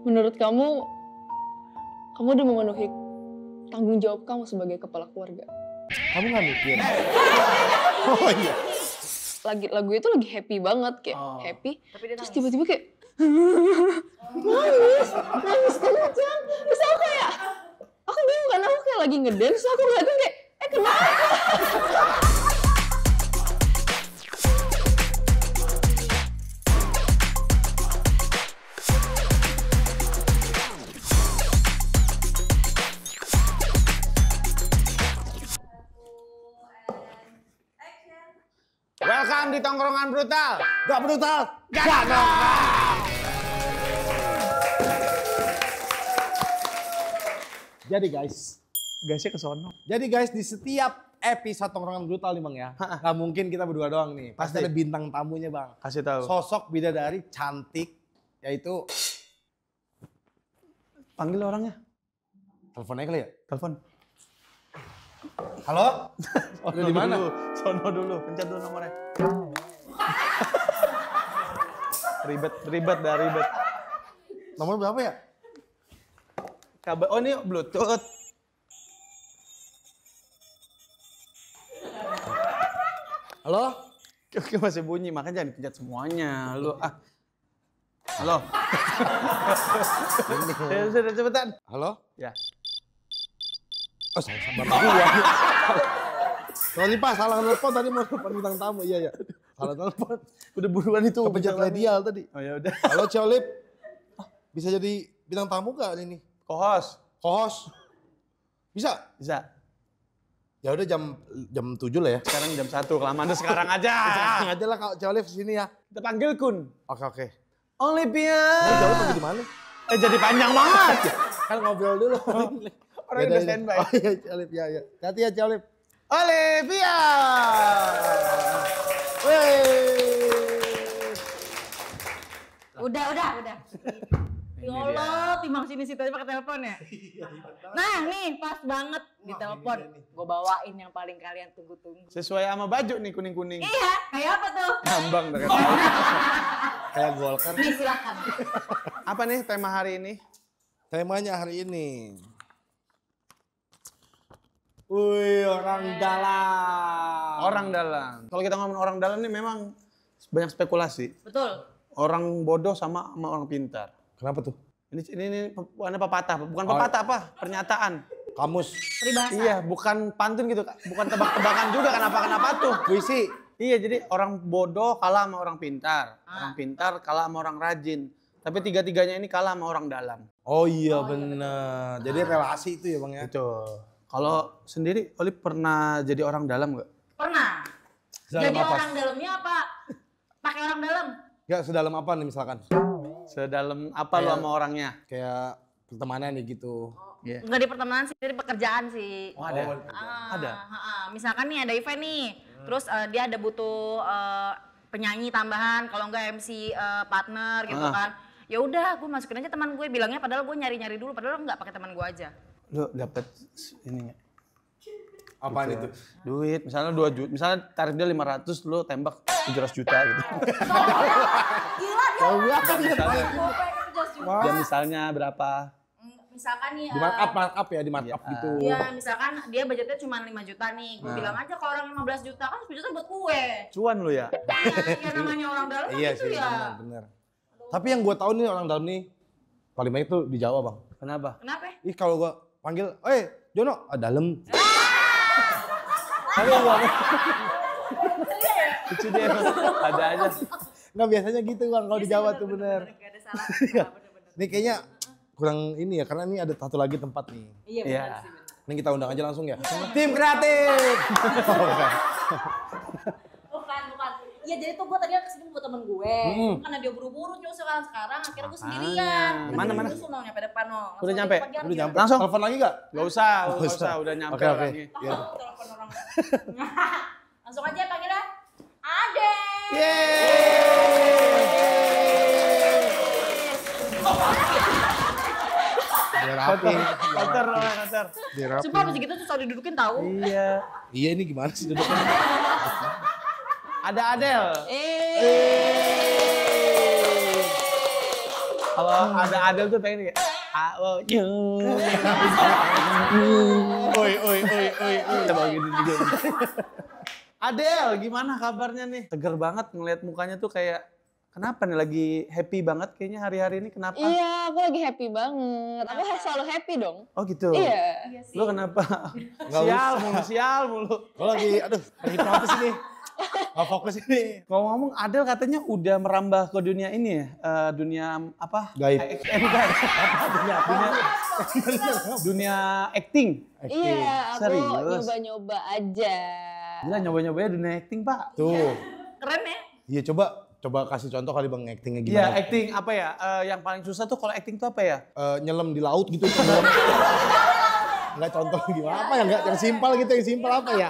Menurut kamu udah memenuhi tanggung jawab kamu sebagai kepala keluarga? Kamu nggak mikir? Oh iya. Lagu itu lagi happy banget, kayak happy. Terus tiba-tiba kayak nangis kencang. Terus aku bingung kan, aku kayak lagi ngedance, aku ngeliatin kayak, kenapa? Welcome di Tongkrongan Brutal. Gak brutal. Gak nongkrong. Jadi guysnya kesono. Jadi guys, di setiap episode Tongkrongan Brutal nih Bang ya. Gak mungkin kita berdua doang nih. Pasti ada bintang tamunya Bang. Kasih tahu. Sosok bidadari cantik, yaitu... Panggil orangnya. Telepon aja kali ya? Telepon. Halo? Udah di mana? Sono dulu, pencet dulu nomornya. ribet. Nomor berapa ya? Kabar, oh ini Bluetooth. Halo? Oke, masih bunyi, makanya jangan dipencet semuanya. Lu Halo. Sudah cepetan. Halo? Ya. Oh, saya sabar gua. Sorry Pak, salah telepon tadi mau telepon bintang tamu. Iya. Salah telepon. Udah buruan itu. Kepencet radial tadi. Oh ya udah. Halo Ciolip. Bisa jadi bintang tamu gak ini? Kohos. Bisa? Bisa. Ya udah jam 7 lah ya. Sekarang jam 1, kelamaan sekarang aja. Sekarang aja lah Kak Ciolip sini ya. Kita panggil Kun. Oke. Olivia. Ciolip lagi di mana? Jadi panjang banget. Kan ngobrol dulu. Orang udah standby. Oh iya Ciolip ya. Hati ya Ciolip. Olivia. Udah. Ya Allah, timbang sini-situ aja pakai telepon ya. Nah nih, pas banget di telepon. Gue bawain yang paling kalian tunggu-tunggu. Sesuai sama baju nih kuning-kuning. Iya, kayak apa tuh? Ngambang dari Kayak Golkar. Nih silakan. Apa nih tema hari ini? Temanya hari ini. Wih, orang dalam. Orang dalam. Kalau kita ngomongin orang dalam nih memang banyak spekulasi. Betul. Orang bodoh sama orang pintar. Kenapa tuh? Ini bukan pepatah, bukan pepatah apa? Pernyataan. Kamus. Peribahasa. Iya, bukan pantun gitu, bukan tebak-tebakan juga kenapa tuh. Puisi. Iya, jadi orang bodoh kalah sama orang pintar. Orang pintar kalah sama orang rajin. Tapi tiga-tiganya ini kalah sama orang dalam. Oh iya benar. Jadi relasi itu ya Bang ya? Betul. Kalau sendiri, Oli pernah jadi orang dalam nggak? Pernah. Sedalam Jadi apa? orang dalamnya apa? Pakai orang dalam? Enggak, sedalam apa nih misalkan? Sedalam apa lo sama orangnya? Kayak pertemanan ya gitu. Iya. Enggak di pertemanan sih, dari pekerjaan sih. Oh, ada. Ada. Misalkan nih ada event nih, terus dia ada butuh penyanyi tambahan, kalau enggak MC partner gitu kan. Ya udah, gue masukin aja teman gue, bilangnya padahal gue nyari-nyari dulu, padahal enggak pakai teman gue aja. Lo dapet ini nggak? Apaan itu? Duit, misalnya 2 juta, misalnya tarif dia 500, lo tembak 700 juta gitu. Gila dia. Ya misalnya berapa? Misalkan nih Di markup ya, di markup gitu. Iya, misalkan dia budgetnya cuma 5 juta nih. Gue bilang aja ke orang 15 juta kan 10 juta buat gue. Cuan lo ya? Ya namanya orang dalam Iya gitu sih, ya. bener. Tapi yang gue tahu nih orang dalam nih paling banyak tuh di Jawa Bang. Kenapa? Kenapa? Ih kalau gue panggil, Jono, dalam. Tapi gua lucu deh, ada aja. Nggak biasanya gitu Bang, kalau di Jawa tuh bener. Gak ada salah. Bener-bener. Nih kayaknya kurang ini ya, karena ini ada satu lagi tempat nih. Iya benar sih. Bener. Ini kita undang aja langsung ya. Tim kreatif. Bukan. Iya jadi tuh gue tadi kesini buat temen gue. Karena dia buru-buru nyusul sekarang akhirnya gue sendirian. Mana? Nyusul no, nyampe depan no. Udah nyampe? Udah nyampe. Langsung? Telepon lagi gak? Gak usah, udah nyampe Oke. orangnya. Iya. Telepon orang. Langsung aja panggilnya. Ade. Biar rapi. Kotor. Biar rapi. Sumpah abis gitu susah didudukin tahu. Iya. Iya ini gimana sih duduknya? Ada Adel. Kalau ada Adel tuh pengen kayak Oi. Coba gini juga. Adel, gimana kabarnya nih? Seger banget ngeliat mukanya tuh kayak kenapa nih lagi happy banget kayaknya hari-hari ini kenapa? Iya, aku lagi happy banget. Aku selalu happy dong. Oh gitu? Iya. Lu kenapa? Nggak Sial mulu. Gue lagi, hipnotis ini. Gak fokus ini. Ngomong-ngomong Adel katanya udah merambah ke dunia ini ya? Dunia apa? Gaib. Dunia acting. Iya, aku Serius? nyoba-nyoba aja. Gila nyoba-nyobanya dunia acting pak. Tuh. Keren ya? Iya coba kasih contoh kali Bang actingnya Iya gimana. acting apa ya? Yang paling susah tuh kalau acting tuh apa ya? Nyelam di laut gitu. Enggak contoh gimana apa ya? Enggak yang simpel gitu, yang simpel apa ya?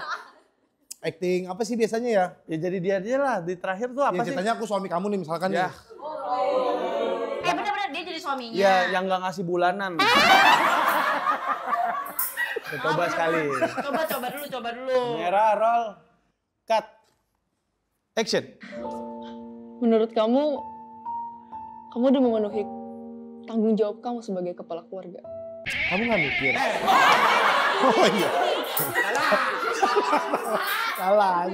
Acting apa sih biasanya ya? Ya jadi dia aja lah di terakhir tuh apa Ya sih? ceritanya aku suami kamu nih misalkan Ya. nih. Bener-bener dia jadi suaminya. Iya yang nggak ngasih bulanan. Coba sekali. Coba dulu. Merah roll. Cut. Action. Menurut kamu udah memenuhi tanggung jawab kamu sebagai kepala keluarga? Kamu nggak mikir? Oh iya. Salah.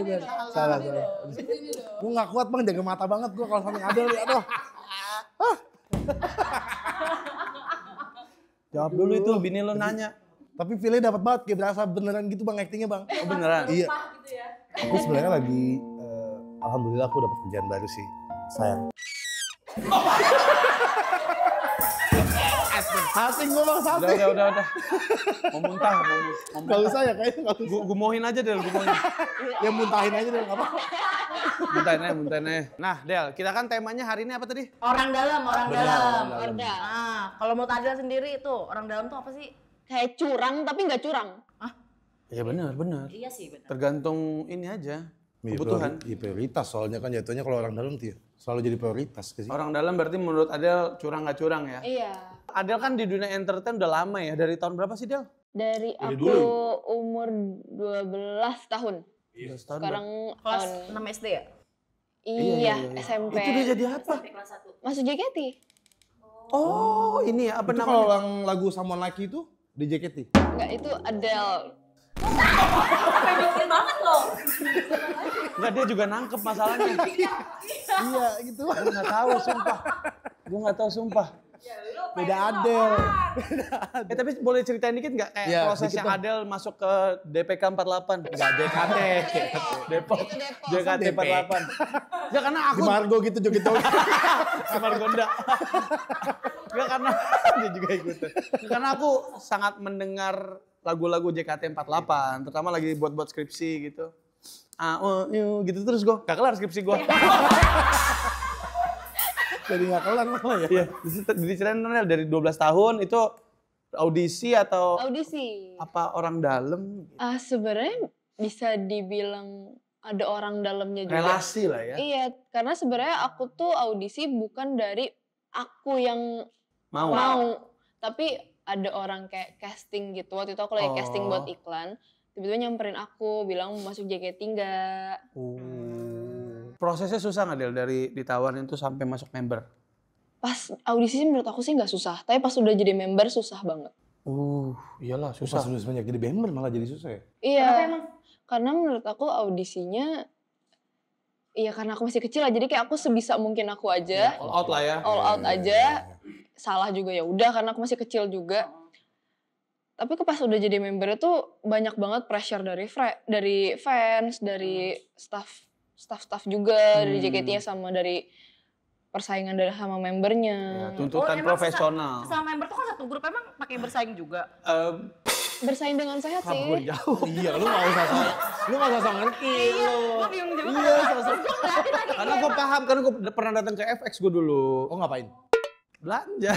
Gue nggak kuat Bang, jaga mata banget gue kalau samping Adel nih. Aduh. Jawab dulu itu, bini lo nanya. Tapi feelnya dapat banget, kayak berasa beneran gitu Bang actingnya Bang. Oh beneran? Iya. Aku sebenarnya lagi, alhamdulillah aku dapat kerjaan baru sih, sayang. Hati gue Bang sampai. Udah. Mau muntah. Gak usah ya kayaknya gak usah. Gumohin aja Del, gumohin. Ya muntahin aja deh, gak apa-apa. Muntahin aja. Nah Del, kita kan temanya hari ini apa tadi? Orang dalam. Ada. Nah, kalau menurut Adel sendiri itu orang dalam tuh apa sih? Kayak curang tapi nggak curang. Iya benar. Iya sih benar. Tergantung ini aja, kebutuhan. Iya prioritas soalnya kan jatuhnya kalau orang dalam tuh ya, selalu jadi prioritas ke sih. Orang dalam berarti menurut Adel curang nggak curang ya? Iya. Adel kan di dunia entertain udah lama ya, dari tahun berapa sih Del? Dari aku dulu. umur 12 tahun. 12 tahun. Sekarang Kelas tahun 6 SD ya? iya, SMP. Itu dia jadi apa? Kelas 1. Masuk JKT. Oh ini ya, apa Itu namanya? kalau yang lagu Someone Like You itu di JKT. Enggak, itu Adele. Mikir banget loh. Enggak, dia juga nangkep masalahnya. Iya gitu. Gue nggak tahu sumpah. Beda Adel. Tapi boleh ceritain dikit nggak kayak Ya, prosesnya dikit dong. Adel masuk ke DPK 48? Enggak, JKT. Depok. Itu Depok. JKT 48. Ya karena Di aku Margo gitu joget-joget. si Margonda. Enggak karena dia juga ikut. Karena aku sangat mendengar lagu-lagu JKT 48, terutama lagi buat skripsi gitu. Gitu terus gue. Gak kelar skripsi gue. Jadi gak kelar malah ya. Iya, diceritain Nel dari 12 tahun itu audisi atau Audisi. apa orang dalam? Sebenarnya bisa dibilang ada orang dalamnya juga. Relasi lah ya. Iya, karena sebenarnya aku tuh audisi bukan dari aku yang Mau. tapi ada orang kayak casting gitu. Waktu itu aku lagi casting buat iklan, tiba-tiba nyamperin aku, bilang mau masuk JKT enggak. Prosesnya susah nggak Del dari ditawarin tuh sampai masuk member? Pas audisi sih menurut aku sih nggak susah, tapi pas udah jadi member susah banget. Iyalah Pas susah. udah sebanyak jadi member malah jadi susah ya. Iya. Kenapa emang? Karena menurut aku audisinya, iya karena aku masih kecil lah, jadi kayak aku sebisa mungkin aku aja, All out lah ya. all out aja. Salah juga ya udah karena aku masih kecil juga. Tapi pas udah jadi member itu banyak banget pressure dari fans, dari staff juga, dari JKT-nya sama dari persaingan sama membernya. Ya, tuntutan emang profesional. Sama member tuh kan satu grup emang pakai bersaing juga. Bersaing dengan sehat sih. Jauh. Iya, lu gak usah ngerti lu. Gue bingung juga. Iya, sosok. Karena gue paham, karena gue pernah datang ke FX gue dulu. Oh ngapain? Belanja.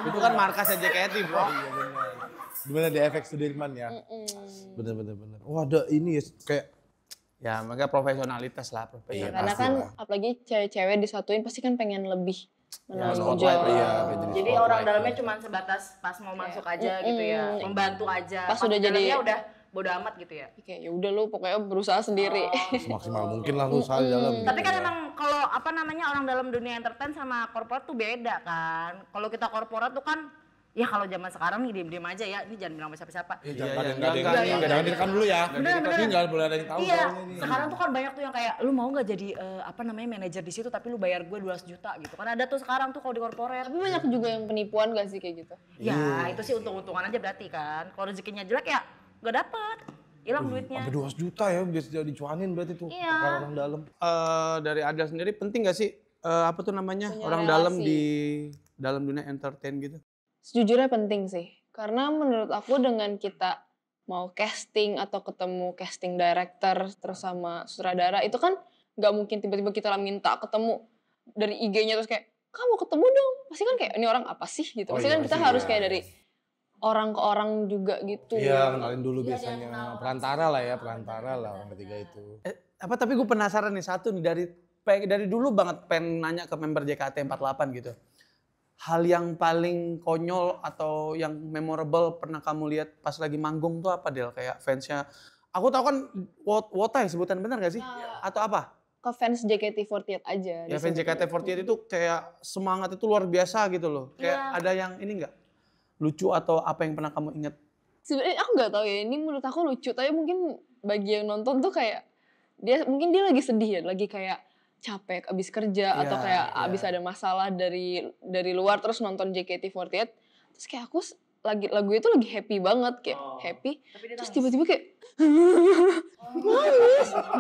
Itu kan markasnya JKT bro. Iya benar. Gimana di FX Sudirman ya? Bener. Oh ada ini ya kayak Ya makanya profesionalitas lah. Iya, Iya, karena pasti kan lah. apalagi cewek-cewek disatuin pasti kan pengen lebih Ya, menonjol. spotlight, iya. Jadi Spotlight, orang dalamnya iya. cuma sebatas pas mau masuk aja gitu ya, membantu aja. Pas udah di dalamnya jadi- udah bodo amat gitu ya. Kayak ya udah lu pokoknya berusaha sendiri. Semaksimal mungkin lah lu usaha di dalam. Tapi kan gitu ya. emang kalau apa namanya orang dalam dunia entertain sama korporat tuh beda kan. Kalau kita korporat tuh kan ya kalau zaman sekarang nih diem-diem aja ya, ini jangan bilang sama siapa-siapa. Jangan direkam dulu ya. Bener. Ini nggak boleh ada yang tahu. Iya, soalnya ini. sekarang tuh kan banyak tuh yang kayak lu mau nggak jadi apa namanya manajer di situ tapi lu bayar gue 200 juta gitu. Kan ada tuh sekarang tuh kalau di korporat. Tapi banyak juga yang penipuan gak sih kayak gitu? Ya itu sih untung-untungan aja berarti kan. Kalau rezekinya jelek ya nggak dapet, hilang duitnya. Sampai 200 juta ya biasa dicuanin berarti tuh. Iya. Kalau orang dalam. Dari Adel sendiri penting gak sih apa tuh namanya Punya orang relasi. dalam di dalam dunia entertain gitu? Sejujurnya penting sih. Karena menurut aku dengan kita mau casting atau ketemu casting director terus sama sutradara itu kan nggak mungkin tiba-tiba kita minta ketemu dari IG-nya terus kayak kamu ketemu dong. Pasti kan kayak ini orang apa sih gitu. Pasti kan kita harus kayak dari orang ke orang juga gitu. Iya, kenalin dulu biasanya. Perantara lah orang ketiga itu. Tapi gue penasaran nih satu nih dari dulu banget pengen nanya ke member JKT48 gitu. Hal yang paling konyol atau yang memorable pernah kamu lihat pas lagi manggung tuh apa Del? Kayak fansnya, aku tahu kan Wota ya sebutan benar gak sih? Atau apa? Ke fans JKT48 aja. Ya fans JKT48 itu kayak semangat itu luar biasa gitu loh. Kayak ada yang ini enggak? Lucu atau apa yang pernah kamu ingat? Sebenarnya aku nggak tahu ya, ini menurut aku lucu, tapi mungkin bagi yang nonton tuh kayak mungkin dia lagi sedih ya, lagi kayak capek abis kerja atau kayak abis ada masalah dari luar terus nonton JKT48 terus kayak aku lagu itu lagi happy banget kayak happy terus tiba-tiba kayak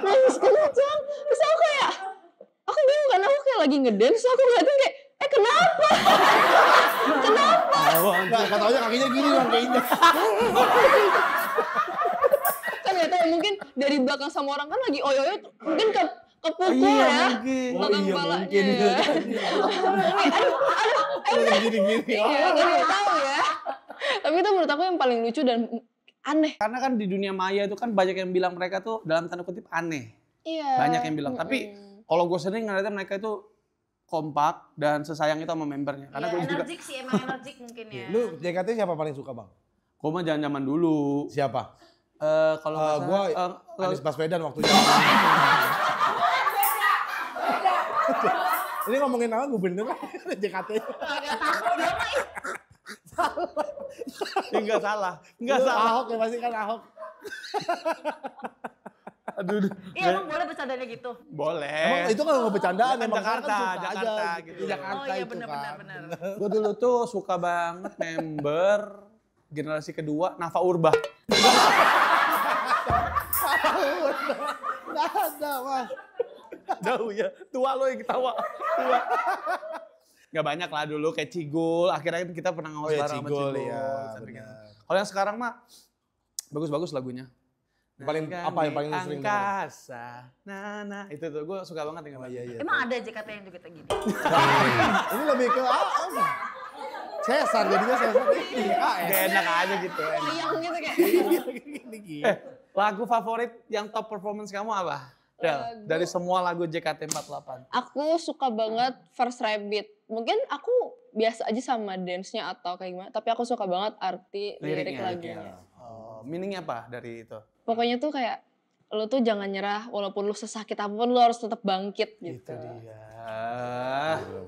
nangis kencang terus aku bingung kan aku kayak lagi ngedance terus aku ngeliatin kayak kenapa Nah, katanya kakinya gini bang kayaknya. kan nggak tahu mungkin dari belakang sama orang kan lagi oyoyo mungkin kepukul ya belakang kepalanya Gini-gini. iya nggak tahu ya tapi itu menurut aku yang paling lucu dan aneh. Karena kan di dunia maya itu kan banyak yang bilang mereka tuh dalam tanda kutip aneh. Iya. Banyak yang bilang. Tapi kalau gue sering ngeliatnya mereka itu kompak dan sesayang itu sama membernya. Karena gue juga. Energik sih emang energik mungkin ya. Lu JKT siapa paling suka bang? Gue mah zaman dulu. Siapa? Kalau Gue Anies Baswedan waktunya. Ini ngomongin nama gubernur JKT. Enggak salah. Enggak Lu salah. Ahok ya pasti kan Ahok. Aduh. Iya emang boleh bercandanya gitu. Boleh. Emang itu kan nggak bercandaan Kan emang Jakarta, kan suka Jakarta aja, gitu. Jakarta Oh iya itu kan. benar. Gue dulu tuh suka banget member generasi kedua Nafa Urbah. Nggak ada mas. Jauh ya. Tua lo yang ketawa. Tua. Gak banyak lah dulu kayak Cigul. Akhirnya kita pernah Oh ngos ya bareng sama Cigul Cigul. ya. Sampai gitu. Benar. Kalau yang sekarang mah bagus-bagus lagunya. Paling apa yang paling lu sering dengerin? angkasa. Nah, itu tuh gue suka banget dengan lagu. Iya. Emang ada JKT yang juga gini? Ini lebih ke apa? Cesar jadinya Cesar. Gak enak aja gitu. Sayang gitu kayak. Gini. Lagu favorit yang top performance kamu apa? Del, dari semua lagu JKT48. Aku suka banget First Rabbit. Mungkin aku biasa aja sama dance-nya atau kayak gimana, tapi aku suka banget arti lirik lagunya. Oh, meaning apa dari itu? Pokoknya tuh kayak lo tuh jangan nyerah walaupun lu sesakit apapun lo harus tetap bangkit gitu. Itu dia.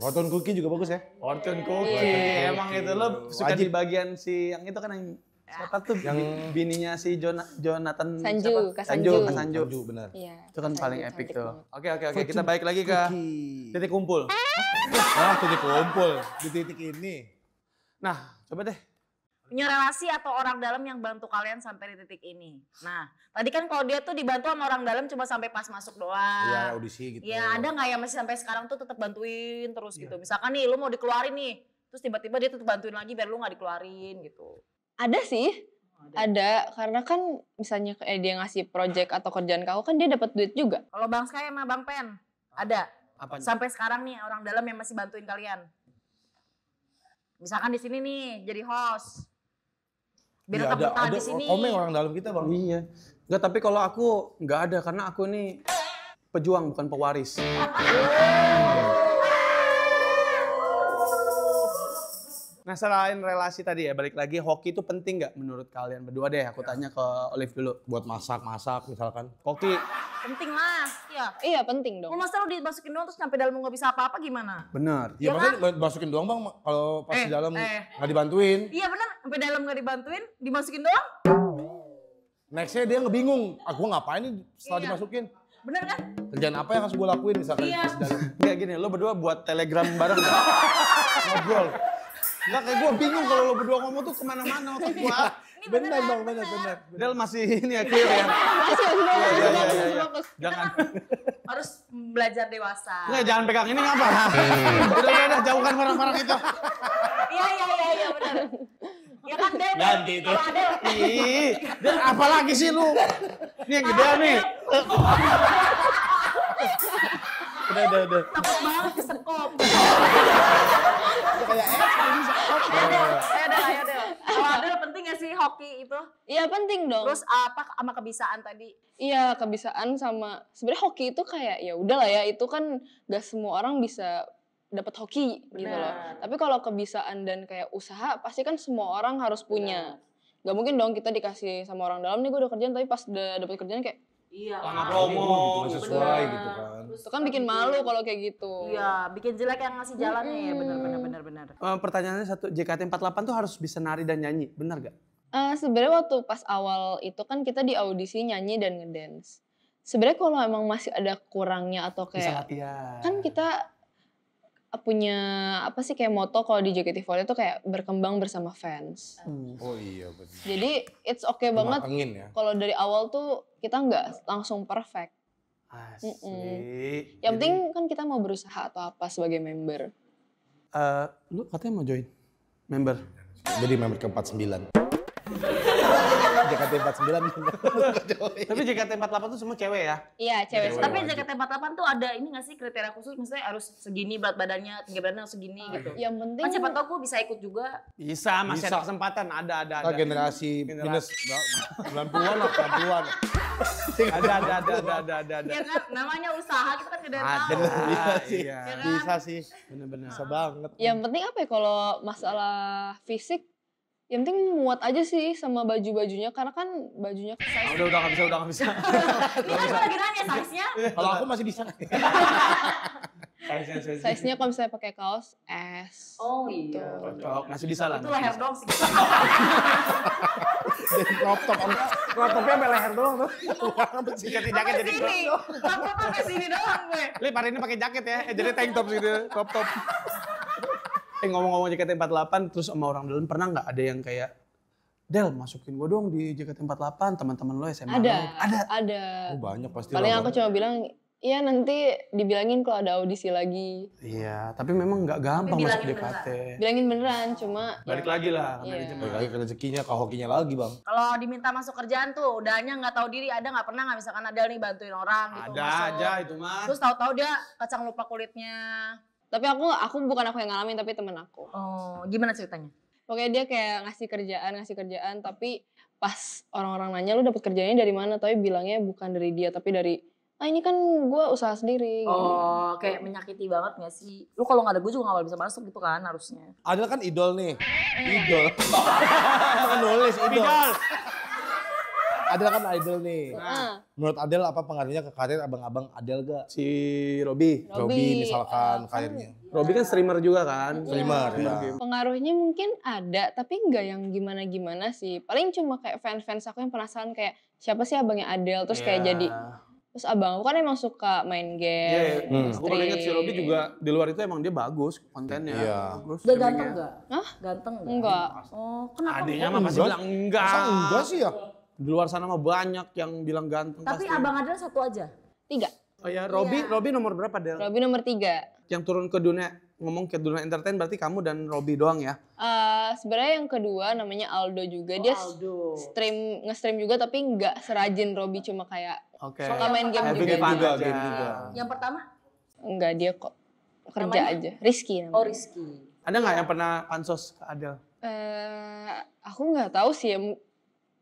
Fortune Cookie juga bagus ya. Fortune Cookie. Iya. Emang itu lo suka Wajib. di bagian si yang itu kan yang siapa tuh Yang bininya si Jonathan Sanju, siapa? Kak Sanju. Kak Sanju. Sanju benar. Iya. Itu kan Sanju paling epic cantik tuh. banget. Oke, kita balik lagi ke titik kumpul. Nah, titik kumpul di titik ini. Nah, coba deh. Punya relasi atau orang dalam yang bantu kalian sampai di titik ini. Nah, tadi kan kalau dia tuh dibantu sama orang dalam cuma sampai pas masuk doang. Iya, audisi gitu. Iya, ada nggak yang masih sampai sekarang tuh tetap bantuin terus gitu. Misalkan nih, lu mau dikeluarin nih, terus tiba-tiba dia tetap bantuin lagi biar lu nggak dikeluarin gitu. Ada sih. Ada, karena kan misalnya dia ngasih project atau kerjaan kau kan dia dapat duit juga. Kalau Bang Sky sama Bang Pen, ada. Apanya? Sampai sekarang nih orang dalam yang masih bantuin kalian. Misalkan di sini nih jadi host. Biar Iya, tetap betah di sini. Komeng orang dalam kita bang. Iya. Enggak, tapi kalau aku nggak ada karena aku nih pejuang bukan pewaris. Nah selain relasi tadi ya, balik lagi hoki itu penting nggak menurut kalian berdua deh? Aku tanya ke Olive dulu. Buat masak misalkan. Hoki Penting lah, ya. Iya penting dong. Kalau masa lu dimasukin doang terus sampai dalam lu nggak bisa apa-apa gimana? bener. Ya Iya maksudnya masukin doang bang, kalau pas di dalam eh. nggak dibantuin. Iya benar, sampai dalam nggak dibantuin, dimasukin doang? Nextnya dia ngebingung, gue ngapain nih setelah Iya. dimasukin. Bener kan? Kerjaan apa yang harus gue lakuin misalkan Iya. pas di dalam. Nggak gini, lo berdua buat telegram bareng nggak? Ngobrol. Nggak kayak gue bingung kalau lo berdua ngomong tuh kemana-mana otak gue. Bener bang, bener. Del masih ini ya clear ya. Masih fokus. Jangan. Harus belajar dewasa. Nggak, jangan pegang ini ngapa? Udah, jauhkan barang-barang itu. Iya benar. Ya kan Del. Ganti itu. Kalau Adel. Ih, Del apa lagi sih lu? Ini yang gede nih. Udah. Takut banget kesekop. Kayak Ya Del. Kalau Adel penting gak sih hoki itu? Iya penting dong. Terus apa sama kebiasaan tadi? Iya kebiasaan sama sebenarnya hoki itu kayak ya udahlah ya itu kan gak semua orang bisa dapat hoki gitu loh. Benar. Tapi kalau kebiasaan dan kayak usaha pasti kan semua orang harus punya. Gak mungkin dong kita dikasih sama orang dalam nih gue udah kerjaan tapi pas udah dapet kerjaan kayak Iya. Lama promo. Nggak sesuai gitu kan. itu kan bikin malu kalau kayak gitu. Iya, bikin jelek yang ngasih jalannya ya benar. Pertanyaannya satu, JKT48 tuh harus bisa nari dan nyanyi, benar gak? Sebenarnya waktu pas awal itu kan kita di audisi nyanyi dan ngedance. Sebenarnya kalau emang masih ada kurangnya atau Bisa kayak latihan. kan kita punya apa sih kayak moto kalau di JKT48 itu kayak berkembang bersama fans. Oh iya bener. Jadi it's okay banget Matengin ya. kalau dari awal tuh kita nggak langsung perfect. Asik. Yang penting kan kita mau berusaha atau apa sebagai member. Lu katanya mau join member? Jadi member ke-49. JKT49. Tapi JKT48 tuh semua cewek ya? Iya cewek. Cewek. Tapi wajib. JKT48 tuh ada ini gak sih kriteria khusus misalnya harus segini berat badannya, tinggi badannya harus segini gitu. Yang penting Kan siapa tau gue bisa ikut juga. Bisa, masih Bisa. ada kesempatan. Ada. Kita generasi minus 90-an lah, 90-an. Ada. Ya kan namanya usaha kita kan tidak Ada. tahu. Iya. Bisa sih. Bener-bener. Bisa banget. yang penting apa ya kalau masalah fisik yang penting muat aja sih sama baju-bajunya karena kan bajunya size Udah nggak bisa. Ini kan gue lagi nanya size-nya. Kalau aku masih bisa. size-nya kalau misalnya pakai kaos S. Oh iya. Cocok, masih bisa lah. Itu leher dong sih. Jadi crop top. Crop topnya sampai leher doang tuh. Jaket Sampai jadi sini. Sampai sampai sini doang gue. Lip hari ini pakai jaket ya, jadi tank top gitu, crop top. Ngomong-ngomong JKT48 terus sama orang dalam pernah nggak ada yang kayak Del masukin gue dong di JKT48 teman-teman lo SMA lo. Ada. Oh banyak pasti. Paling lah, aku Bang. cuma bilang iya nanti dibilangin kalau ada audisi lagi. Iya, tapi memang nggak gampang masuk bilangin JKT. Bilangin beneran cuma Balik lagi lah ke Iya. manajemen. Balik lagi ke rezekinya, ke hokinya lagi bang. Kalau diminta masuk kerjaan tuh, udahnya nggak tahu diri, ada nggak pernah nggak misalkan ada nih bantuin orang gitu Ada masuk. aja itu mah. Terus tahu-tahu dia kacang lupa kulitnya. tapi aku bukan aku yang ngalamin tapi temen aku. Oh, gimana ceritanya? Pokoknya dia kayak ngasih kerjaan tapi pas orang-orang nanya lu dapet kerjanya dari mana tapi bilangnya bukan dari dia tapi dari ini kan gue usaha sendiri. Oh, kayak menyakiti banget gak sih? Lu kalau nggak ada gue juga nggak bisa masuk gitu kan harusnya. Adel kan idol nih. Idol. Kan nulis idol. Adel kan idol nih. Menurut Adel apa pengaruhnya ke karir abang-abang Adel gak? Si Robby. Robby misalkan karirnya. Robby kan streamer juga kan? Streamer ya. game. Pengaruhnya mungkin ada, tapi nggak yang gimana-gimana sih. Paling cuma kayak fans-fans aku yang penasaran kayak siapa sih abangnya Adele, terus kayak jadi, terus abang aku kan emang suka main game, Aku pernah ingat si Robby juga di luar itu emang dia bagus kontennya. Iya. Bagus. Dia ganteng nggak? Hah? Ganteng nggak? Enggak. Oh, kenapa? Adanya mah pasti Enggak. bilang enggak. Masa enggak sih ya? Di luar sana mah banyak yang bilang ganteng Tapi pasti. abang Adel satu aja. 3. Oh ya, Robby nomor berapa Del? Robby nomor 3. Yang turun ke dunia ngomong ke dunia entertain berarti kamu dan Robby doang ya? Sebenarnya yang kedua namanya Aldo juga. Dia nge-stream juga tapi nggak serajin Robby cuma kayak Oke. suka main game Having juga. fun juga, aja. game juga. Yang pertama? Enggak, dia kok kerja Namanya? aja. Rizky namanya. Oh, Rizky. Ada nggak yang pernah pansos ke Adel? Aku nggak tahu sih ya.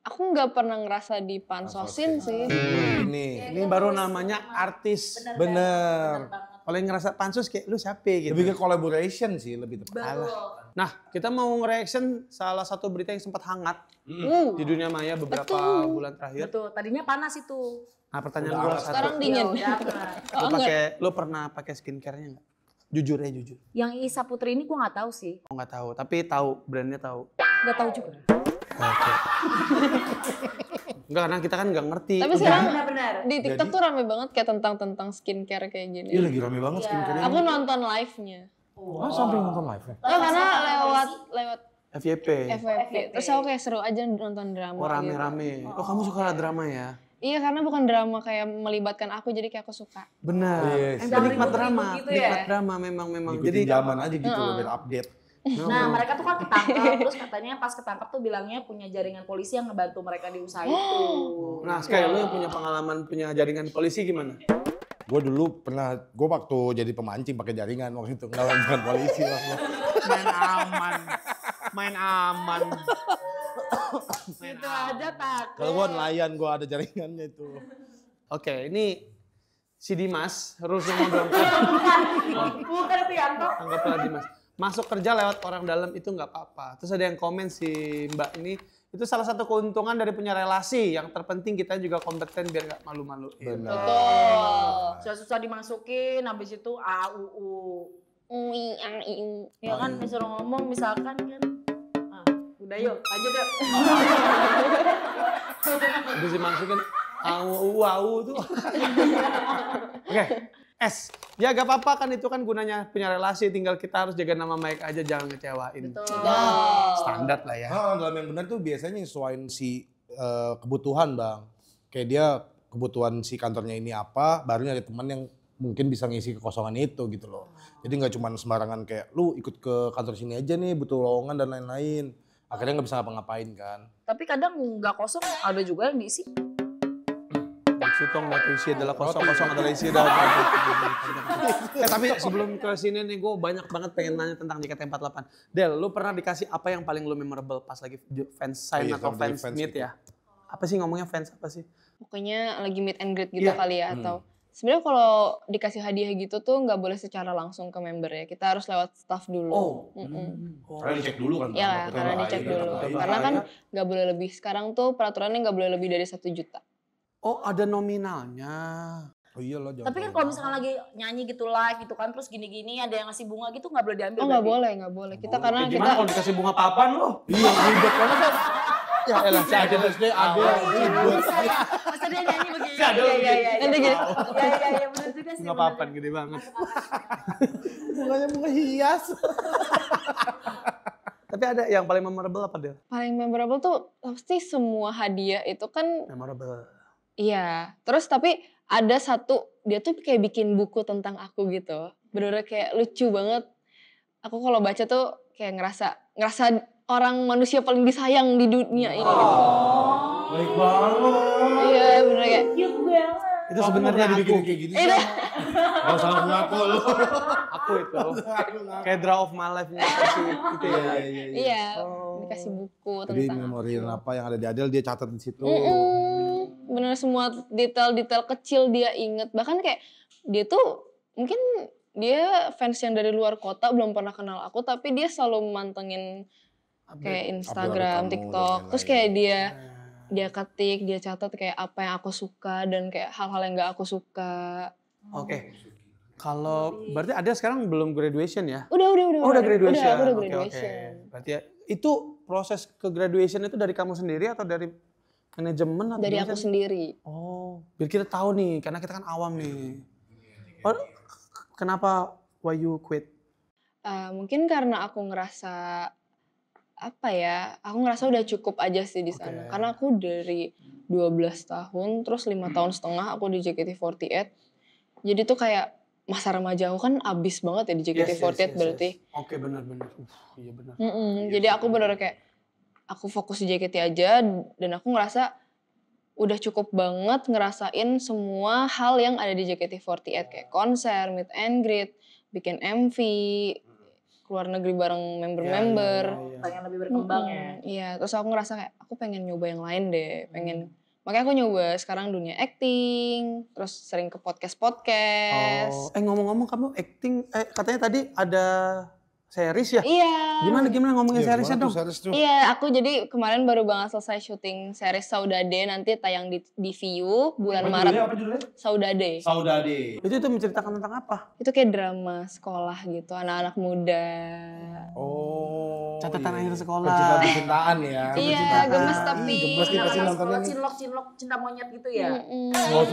Aku nggak pernah ngerasa dipansosin sih. Ini. Ini baru namanya artis. Bener. Kalau yang ngerasa pansus kayak lu siapa gitu. Lebih ke collaboration sih, lebih tepat. Betul. Nah, kita mau nge-reaction salah satu berita yang sempat hangat di dunia maya beberapa bulan terakhir. Betul, tadinya panas itu. Nah, pertanyaan Udah gue hangat. satu. Sekarang dingin. Ya, udah. Lu pernah pakai skincare-nya nggak? Jujur ya, jujur. Yang Isa Putri ini gue nggak tahu sih. Oh, nggak tahu, tapi tahu brandnya tahu. Nggak tahu juga. Oke. Enggak, karena kita kan nggak ngerti. Tapi sekarang Benar-benar. di TikTok tuh rame banget kayak tentang skincare kayak gini. Iya lagi rame banget skincare-nya. Aku nonton live-nya. Ah, sampai nonton live-nya. Oh, karena lewat FYP. FYP. Terus aku kayak seru aja nonton drama. Oh, rame-rame. Oh, kamu suka drama ya? Iya, karena bukan drama kayak melibatkan aku, jadi kayak aku suka. Benar. Yes. Penikmat drama, gitu ya? penikmat drama memang. Ikutin zaman aja gitu loh, biar update. Nah, mereka tuh kan ketangkep, terus katanya pas ketangkep tuh bilangnya punya jaringan polisi yang ngebantu mereka di usaha itu. Nah, sekarang lu yang punya pengalaman punya jaringan polisi gimana? Gue dulu pernah, gue waktu jadi pemancing pakai jaringan waktu itu. Nggak bukan polisi lah. Main aman. Itu aja takut. Kalau gue nelayan, gue ada jaringannya itu. Oke, ini si Dimas, Rusno Dongkot. Bukan itu Yanto. Anggaplah Dimas. Masuk kerja lewat orang dalam itu nggak apa-apa. Terus ada yang komen si Mbak ini, itu salah satu keuntungan dari punya relasi. Yang terpenting kita juga kompeten biar nggak malu-maluin. Betul. Susah-susah dimasukin, habis itu AUU. Ya kan disuruh ngomong misalkan kan. Ah, udah yuk, lanjut yuk. Terus dimasukin AUU tuh. Oke. S, ya gak apa-apa kan itu kan gunanya punya relasi, tinggal kita harus jaga nama baik aja, jangan ngecewain. Betul. Standar lah ya. Dalam yang benar tuh biasanya nyesuaiin si kebutuhan bang. Kayak dia kebutuhan si kantornya ini apa, baru nyari teman yang mungkin bisa ngisi kekosongan itu gitu loh. Jadi nggak cuma sembarangan kayak lu ikut ke kantor sini aja nih butuh lowongan dan lain-lain. Akhirnya nggak bisa ngapa-ngapain kan. Tapi kadang nggak kosong, ada juga yang diisi. Sutong batu isi adalah kosong adalah isi adalah tapi sebelum ke sini nih gue banyak banget pengen nanya tentang JKT48. Del, lu pernah dikasih apa yang paling lu memorable pas lagi fans sign atau fans meet gitu. ya? Apa sih ngomongnya fans apa sih? Pokoknya lagi meet and greet gitu Iya. kali ya, atau sebenarnya kalau dikasih hadiah gitu tuh nggak boleh secara langsung ke member ya. Kita harus lewat staff dulu. Oh. Karena dicek dulu kan. Iya, karena dicek dulu. Karena kan nggak boleh lebih. Sekarang tuh peraturannya nggak boleh lebih dari 1 juta. Oh, ada nominalnya. Oh iya loh. jangan Tapi kan terlalu kalau misalkan lagi nyanyi gitu live gitu kan, terus gini-gini ada yang ngasih bunga gitu nggak boleh diambil. Oh nggak boleh, nggak boleh. Kita karena Gimana kita kalau dikasih bunga papan lo? Iya, ribet banget kan. Ya elah, si Adel SD ada ribet. Masa dia nyanyi begini? Si Adel Iya. nanti gini. Iya, benar juga sih. bunga papan gede banget. Bunganya bunga hias. Tapi ada yang paling memorable apa Del? Paling memorable tuh pasti semua hadiah itu kan. Memorable. Iya, terus tapi ada satu, dia tuh kayak bikin buku tentang aku gitu. Bener-bener kayak lucu banget. Aku kalau baca tuh kayak ngerasa orang manusia paling disayang di dunia ini. Baik banget. Iya, bener kayak. Itu sebenarnya dibikin aku. kayak gini sih. Gak usah ngaku lu. Aku itu. Kayak draw of my life-nya versi itu ya. Iya, dikasih buku Jadi tentang memori apa yang ada di Adel dia catat di situ. bener semua detail-detail kecil dia inget. Bahkan kayak dia tuh mungkin dia fans yang dari luar kota belum pernah kenal aku, tapi dia selalu mantengin kayak Instagram, kamu TikTok. dan Terus kayak dia ketik, dia catat kayak apa yang aku suka dan kayak hal-hal yang gak aku suka. Oke. Kalau berarti ada sekarang belum graduation ya? Udah. Oh, udah graduation. Aku udah Oke, graduation. Berarti ya, itu proses ke graduation itu dari kamu sendiri atau dari manajemen atau Dari gimana aku sih? sendiri. Oh, biar kita tahu nih, karena kita kan awam nih. Oh, kenapa why you quit? Mungkin karena aku ngerasa apa ya? Aku ngerasa udah cukup aja sih di sana. Oke. Karena aku dari 12 tahun, terus 5 tahun setengah aku di JKT48. Jadi tuh kayak masa remaja aku kan abis banget ya di JKT48 berarti. Oke, benar. Iya benar. Jadi aku bener kayak aku fokus di JKT aja dan aku ngerasa udah cukup banget ngerasain semua hal yang ada di JKT48 kayak konser, meet and greet, bikin MV, keluar negeri bareng member-member. Pengen lebih berkembang ya. Iya, terus aku ngerasa kayak aku pengen nyoba yang lain deh, pengen Makanya aku nyoba sekarang dunia acting, terus sering ke podcast-podcast. Ngomong-ngomong kamu acting, katanya tadi ada series ya? Iya. Gimana ngomongin Iya, seriesnya gimana dong? tuh series tuh? Iya, aku jadi kemarin baru banget selesai syuting series Saudade, nanti tayang di VU bulan Maret. Apa judulnya? Saudade. Saudade. Itu menceritakan tentang apa? Itu kayak drama sekolah gitu, anak-anak muda. Oh. Catatan iya. akhir sekolah. Percintaan ya. Iya, gemes tapi. Ih, gemes nih pasti Anak-anak nontonnya sekolah nih. cinlok cinta monyet gitu ya.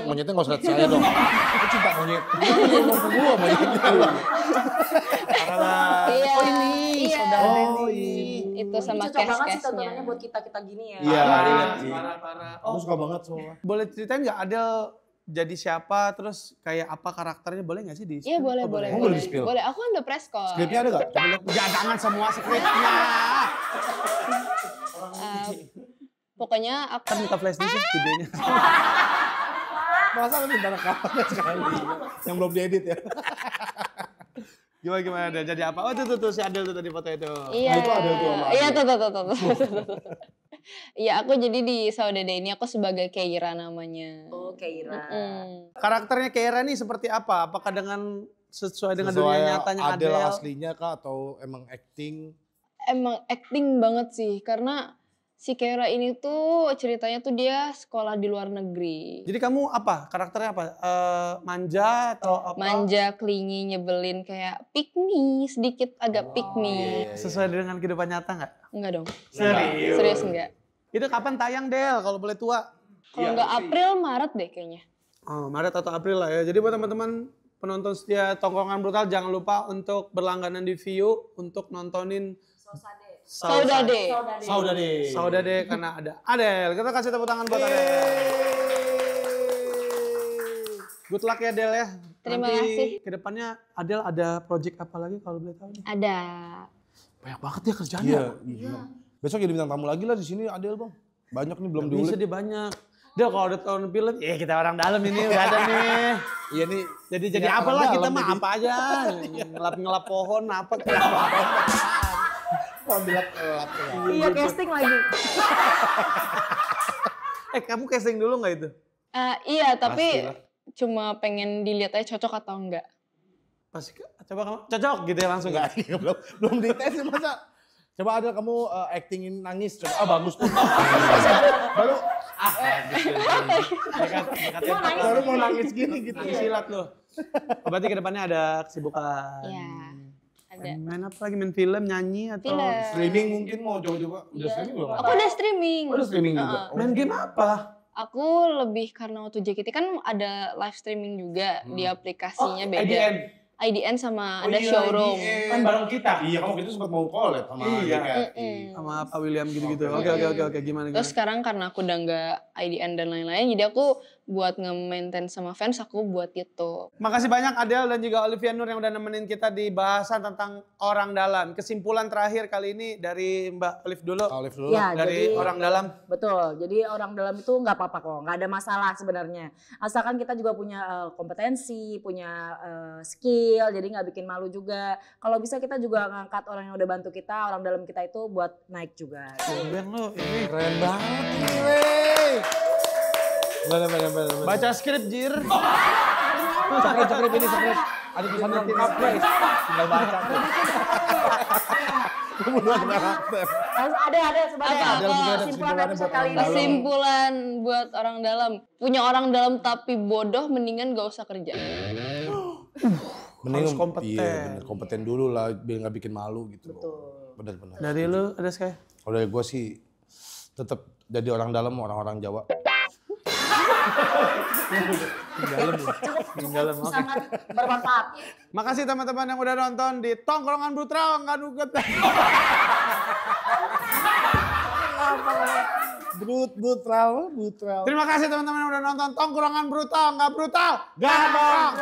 Monyetnya nggak usah lihat saya dong. Aku cinta monyet. Ngomong ke gua monyetnya. Iya. Oh ini, iya. Saudade Oh, nih. Itu sama Cocok banget sih cast-castnya. tontonannya buat kita gini ya. Iya. Parah. Aku suka banget soalnya. Boleh ceritain nggak Adel jadi siapa, terus kayak apa karakternya, boleh nggak sih di Iya boleh. Oh, boleh di-spill? Boleh, aku kan udah press call. Skripnya ada nggak? Coba lihat. Jangan semua skripnya. Pokoknya aku Kan minta flash disk videonya. Masa minta rekamannya sekali yang belum diedit ya? Gimana Adel, jadi apa? Oh tuh si Adel tuh tadi foto itu. Iya. Itu ada tuh sama Iya Adi. tuh. Iya, aku jadi di Saudade ini aku sebagai Keira namanya. Oh, Keira. Karakternya Keira nih seperti apa? Apakah sesuai dengan dunia nyatanya Adel Adel? aslinya kah atau emang acting? Emang acting banget sih, karena si Keira ini tuh ceritanya tuh dia sekolah di luar negeri. Jadi kamu apa? Karakternya apa? Manja atau apa? Manja, klingi, nyebelin, kayak pick me, sedikit agak pick me. Sesuai dengan kehidupan nyata nggak? Enggak dong. Serius? Serius enggak. Itu kapan tayang Del kalau boleh tua? Kalau enggak April, Maret deh kayaknya. Oh, Maret atau April lah ya. Jadi buat teman-teman penonton setia Tongkrongan Brutal, jangan lupa untuk berlangganan di VU untuk nontonin Saudade. Saudade karena ada Adel. Kita kasih tepuk tangan buat Adel. Good luck ya Del ya. Terima Nanti kasih. kedepannya Adel ada project apa lagi kalau boleh tahu nih? Ada. Banyak banget ya kerjanya. Iya. Besok jadi bintang tamu lagi lah di sini Adel bang. Banyak nih belum Bisa diulik. dia banyak. Del kalau ada tahun film, kita orang dalam ini udah ada nih. Iya nih. Jadi Iya, apa lah orang kita dalam mah jadi. apa aja. Ngelap pohon apa kayak Oh, bilang Iya, casting lagi. kamu casting dulu nggak itu? Iya, tapi Pastilah. cuma pengen dilihat aja cocok atau enggak. Pasti coba kamu cocok gitu ya langsung. enggak belum dites masa. Coba Adel kamu actingin nangis coba. Bagus tuh. Baru baru mau nangis gini gitu. Silat loh. Oh, berarti kedepannya ada kesibukan. Iya, ada. Main apa lagi? Main film, nyanyi atau? Film. Streaming mungkin mau coba-coba. Udah streaming belum? Aku udah streaming. Udah streaming juga. Main game apa? Aku lebih karena waktu JKT kan ada live streaming juga di aplikasinya beda. IDN. IDN sama ada showroom. Kan bareng kita. Iya, kamu gitu sempat mau collab sama Iya. JKT. Sama Pak William gitu-gitu. Oke. Gimana? Terus sekarang karena aku udah nggak IDN dan lain-lain, jadi aku buat nge-maintain sama fans, aku buat YouTube. Makasih banyak Adel dan juga Olivia Nur yang udah nemenin kita di bahasan tentang orang dalam. Kesimpulan terakhir kali ini dari Mbak Olive dulu. Olive dulu. Ya, Dari jadi orang dalam. betul. Jadi orang dalam itu nggak apa-apa kok, nggak ada masalah sebenarnya. Asalkan kita juga punya kompetensi, punya skill, jadi nggak bikin malu juga. Kalau bisa kita juga ngangkat orang yang udah bantu kita, orang dalam kita itu buat naik juga. Ben lo ini Keren banget ini, wey. Bener. baca skrip Jir. Cekrip ini cekrip. Ada tulisan lengkap, wey. Tinggal baca tuh. Kemudian karakter. Ada sebenarnya. Apa? Kesimpulan Kesimpulannya episode buat kali orang ini. dalam. Kesimpulan buat orang dalam. Punya orang dalam tapi bodoh, mendingan gak usah kerja. Harus kompeten. Iya, bener. Kompeten dulu lah biar nggak bikin malu gitu. Bener. Dari lu ada Sky? Kalau dari gue sih tetap jadi orang dalam, orang-orang Jawa. Dalam. Oke. Sangat bermanfaat. Makasih teman-teman yang udah nonton di Tongkrongan Brutal nggak nuget. Brutal. Terima kasih teman-teman yang udah nonton Tongkrongan Brutal nggak brutal. Gak nongkrong.